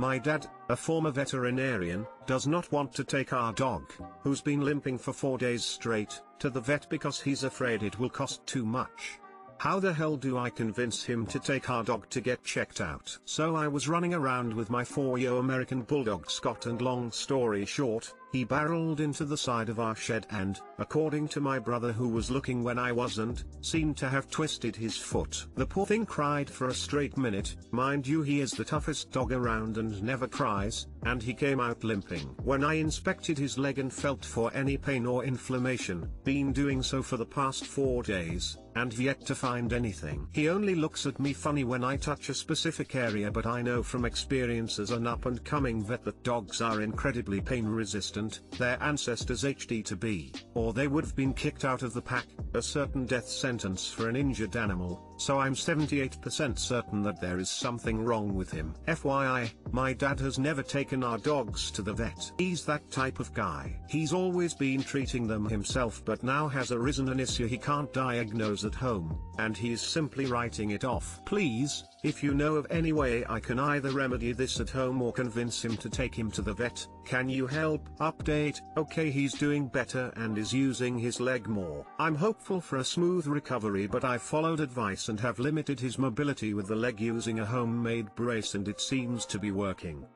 My dad, a former veterinarian, does not want to take our dog, who's been limping for 4 days straight, to the vet because he's afraid it will cost too much. How the hell do I convince him to take our dog to get checked out? So I was running around with my 4-year American Bulldog Scott, and long story short, he barreled into the side of our shed and, according to my brother who was looking when I wasn't, seemed to have twisted his foot. The poor thing cried for a straight minute. Mind you, he is the toughest dog around and never cries, and he came out limping. When I inspected his leg and felt for any pain or inflammation, been doing so for the past 4 days, and yet to find anything. He only looks at me funny when I touch a specific area, but I know from experience as an up-and-coming vet that dogs are incredibly pain resistant, their ancestors HD to B, or they would have been kicked out of the pack, a certain death sentence for an injured animal, so I'm 78% certain that there is something wrong with him. FYI, my dad has never taken our dogs to the vet. He's that type of guy. He's always been treating them himself, but now has arisen an issue he can't diagnose at home, and he's simply writing it off. Please, if you know of any way I can either remedy this at home or convince him to take him to the vet, can you help? Update: okay, he's doing better and is using his leg more. I'm hopeful for a smooth recovery, but I followed advice and have limited his mobility with the leg using a homemade brace, and it seems to be working.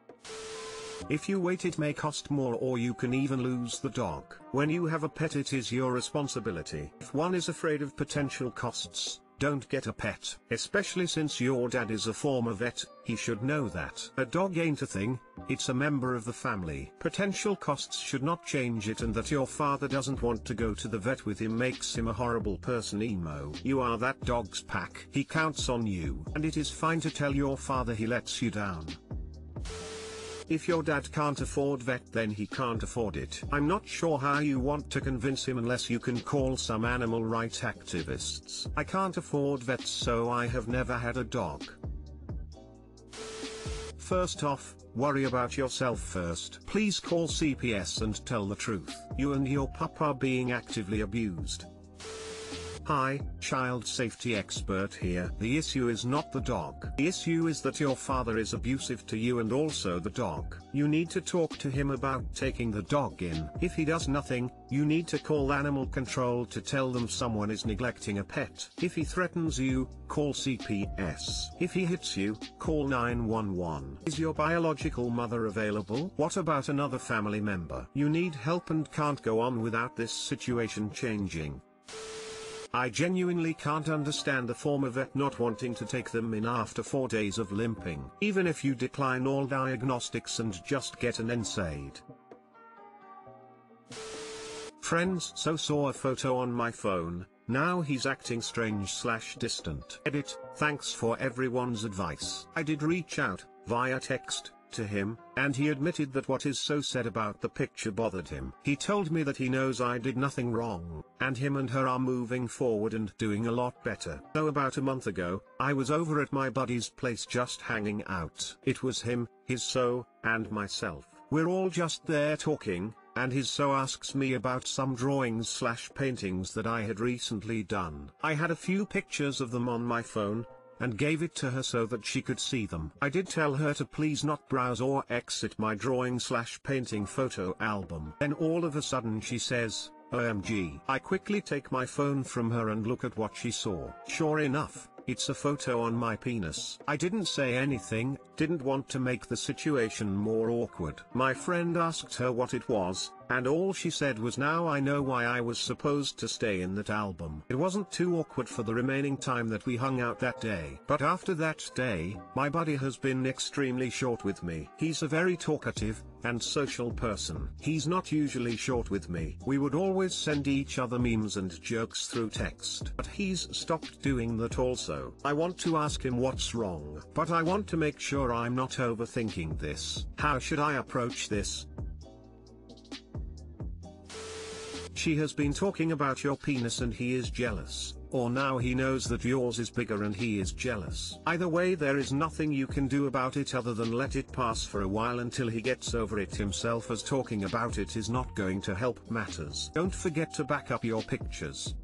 If you wait, it may cost more, or you can even lose the dog. When you have a pet, it is your responsibility. If one is afraid of potential costs, don't get a pet. Especially since your dad is a former vet, he should know that. A dog ain't a thing, it's a member of the family. Potential costs should not change it, and that your father doesn't want to go to the vet with him makes him a horrible person. Emo. You are that dog's pack. He counts on you, and it is fine to tell your father he lets you down. If your dad can't afford vet, then he can't afford it. I'm not sure how you want to convince him unless you can call some animal rights activists. I can't afford vets, so I have never had a dog. First off, worry about yourself first. Please call CPS and tell the truth. You and your pup are being actively abused. Hi, child safety expert here. The issue is not the dog. The issue is that your father is abusive to you and also the dog. You need to talk to him about taking the dog in. If he does nothing, you need to call animal control to tell them someone is neglecting a pet. If he threatens you, call CPS. If he hits you, call 911. Is your biological mother available? What about another family member? You need help and can't go on without this situation changing. I genuinely can't understand the former vet not wanting to take them in after 4 days of limping. Even if you decline all diagnostics and just get an NSAID. Friends, so saw a photo on my phone, now he's acting strange/distant. Edit: thanks for everyone's advice. I did reach out, via text, to him, and he admitted that what is so said about the picture bothered him. He told me that he knows I did nothing wrong, and him and her are moving forward and doing a lot better. So about a month ago, I was over at my buddy's place just hanging out. It was him, his so, and myself. We're all just there talking, and his so asks me about some drawings/paintings that I had recently done. I had a few pictures of them on my phone, and gave it to her so that she could see them. I did tell her to please not browse or exit my drawing/painting photo album. Then all of a sudden she says, OMG. I quickly take my phone from her and look at what she saw. Sure enough, it's a photo on my penis. I didn't say anything, didn't want to make the situation more awkward. My friend asked her what it was, and all she said was, now I know why I was supposed to stay in that album. It wasn't too awkward for the remaining time that we hung out that day. But after that day, my buddy has been extremely short with me. He's a very talkative and social person. He's not usually short with me. We would always send each other memes and jokes through text. But he's stopped doing that also. I want to ask him what's wrong, but I want to make sure I'm not overthinking this. How should I approach this? She has been talking about your penis and he is jealous, or now he knows that yours is bigger and he is jealous. Either way, there is nothing you can do about it other than let it pass for a while until he gets over it himself, as talking about it is not going to help matters. Don't forget to back up your pictures.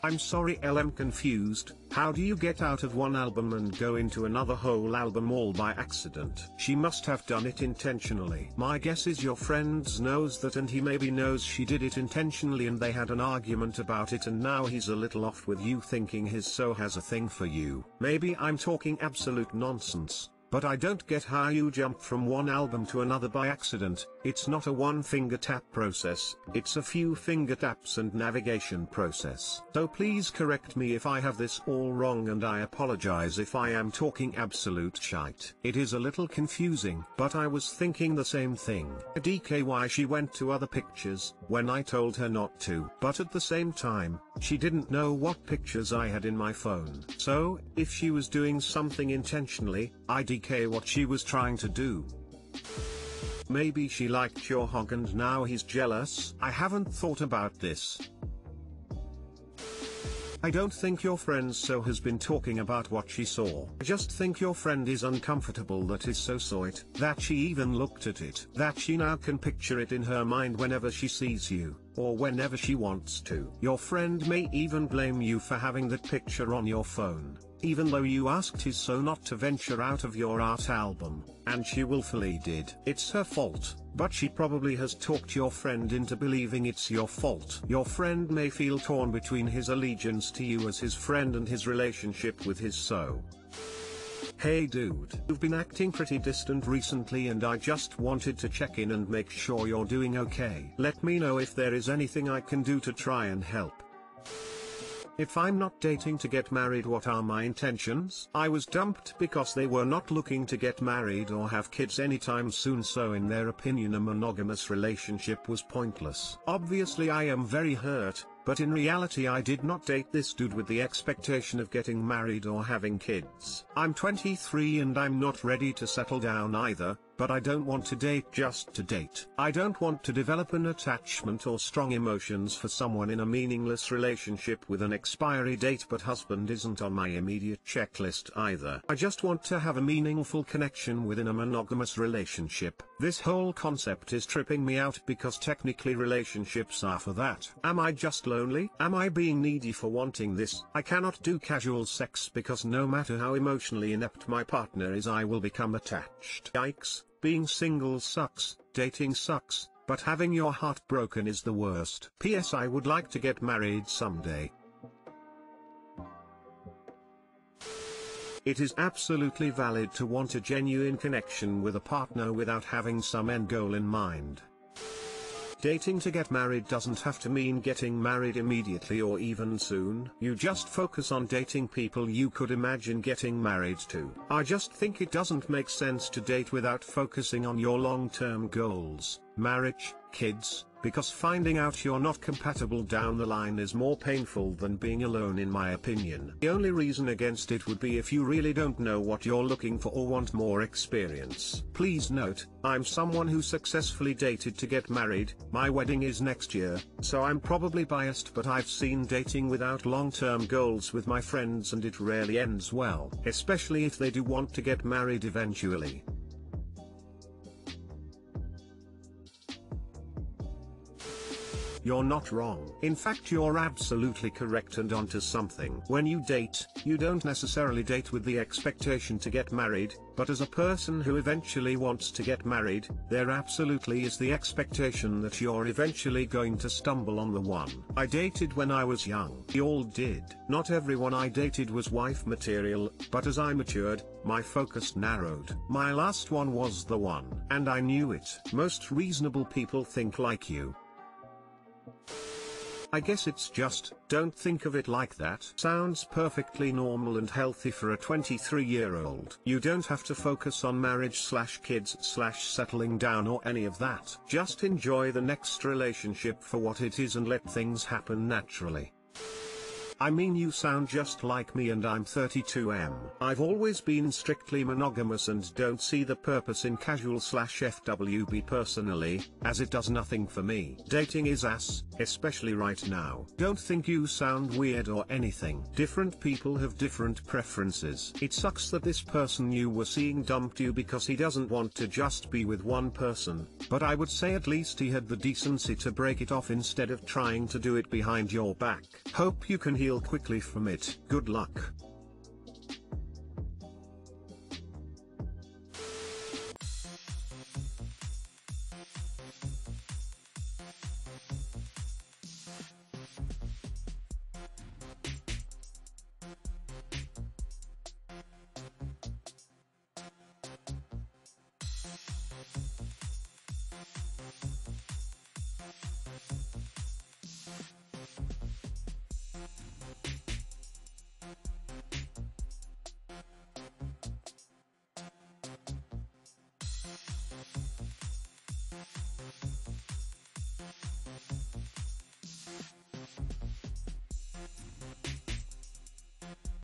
I'm sorry I'm confused. How do you get out of one album and go into another whole album all by accident? She must have done it intentionally. My guess is your friend knows that, and he maybe knows she did it intentionally, and they had an argument about it, and now he's a little off with you thinking his so has a thing for you. Maybe I'm talking absolute nonsense. But I don't get how you jump from one album to another by accident. It's not a one finger tap process, it's a few finger taps and navigation process. So please correct me if I have this all wrong, and I apologize if I am talking absolute shite. It is a little confusing, but I was thinking the same thing. DKY she went to other pictures, when I told her not to. But at the same time, she didn't know what pictures I had in my phone. So, if she was doing something intentionally, I DK what she was trying to do. Maybe she liked your hog and now he's jealous. I haven't thought about this. I don't think your friend so has been talking about what she saw. I just think your friend is uncomfortable that his so saw it, that she even looked at it, that she now can picture it in her mind whenever she sees you, or whenever she wants to. Your friend may even blame you for having that picture on your phone, even though you asked his so not to venture out of your art album, and she willfully did. It's her fault, but she probably has talked your friend into believing it's your fault. Your friend may feel torn between his allegiance to you as his friend and his relationship with his so. Hey dude, you've been acting pretty distant recently, and I just wanted to check in and make sure you're doing okay. Let me know if there is anything I can do to try and help. If I'm not dating to get married, what are my intentions? I was dumped because they were not looking to get married or have kids anytime soon, so in their opinion a monogamous relationship was pointless. Obviously I am very hurt, but in reality I did not date this dude with the expectation of getting married or having kids. I'm 23 and I'm not ready to settle down either, but I don't want to date just to date. I don't want to develop an attachment or strong emotions for someone in a meaningless relationship with an expiry date, but husband isn't on my immediate checklist either. I just want to have a meaningful connection within a monogamous relationship. This whole concept is tripping me out because technically relationships are for that. Am I just lonely? Am I being needy for wanting this? I cannot do casual sex because no matter how emotionally inept my partner is, I will become attached. Yikes. Being single sucks, dating sucks, but having your heart broken is the worst. P.S. I would like to get married someday. It is absolutely valid to want a genuine connection with a partner without having some end goal in mind. Dating to get married doesn't have to mean getting married immediately or even soon. You just focus on dating people you could imagine getting married to. I just think it doesn't make sense to date without focusing on your long-term goals, marriage, kids, because finding out you're not compatible down the line is more painful than being alone, in my opinion. The only reason against it would be if you really don't know what you're looking for or want more experience. Please note, I'm someone who successfully dated to get married. My wedding is next year, so I'm probably biased, but I've seen dating without long-term goals with my friends and it rarely ends well, especially if they do want to get married eventually. You're not wrong. In fact, you're absolutely correct and onto something. When you date, you don't necessarily date with the expectation to get married, but as a person who eventually wants to get married, there absolutely is the expectation that you're eventually going to stumble on the one. I dated when I was young. We all did. Not everyone I dated was wife material, but as I matured, my focus narrowed. My last one was the one, and I knew it. Most reasonable people think like you. I guess it's just, don't think of it like that. Sounds perfectly normal and healthy for a 23-year-old. You don't have to focus on marriage/kids/settling down or any of that. Just enjoy the next relationship for what it is and let things happen naturally. I mean, you sound just like me and I'm 32. I've always been strictly monogamous and don't see the purpose in casual/FWB personally, as it does nothing for me. Dating is ass, especially right now. Don't think you sound weird or anything. Different people have different preferences. It sucks that this person you were seeing dumped you because he doesn't want to just be with one person, but I would say at least he had the decency to break it off instead of trying to do it behind your back. Hope you can hear heal quickly from it. Good luck.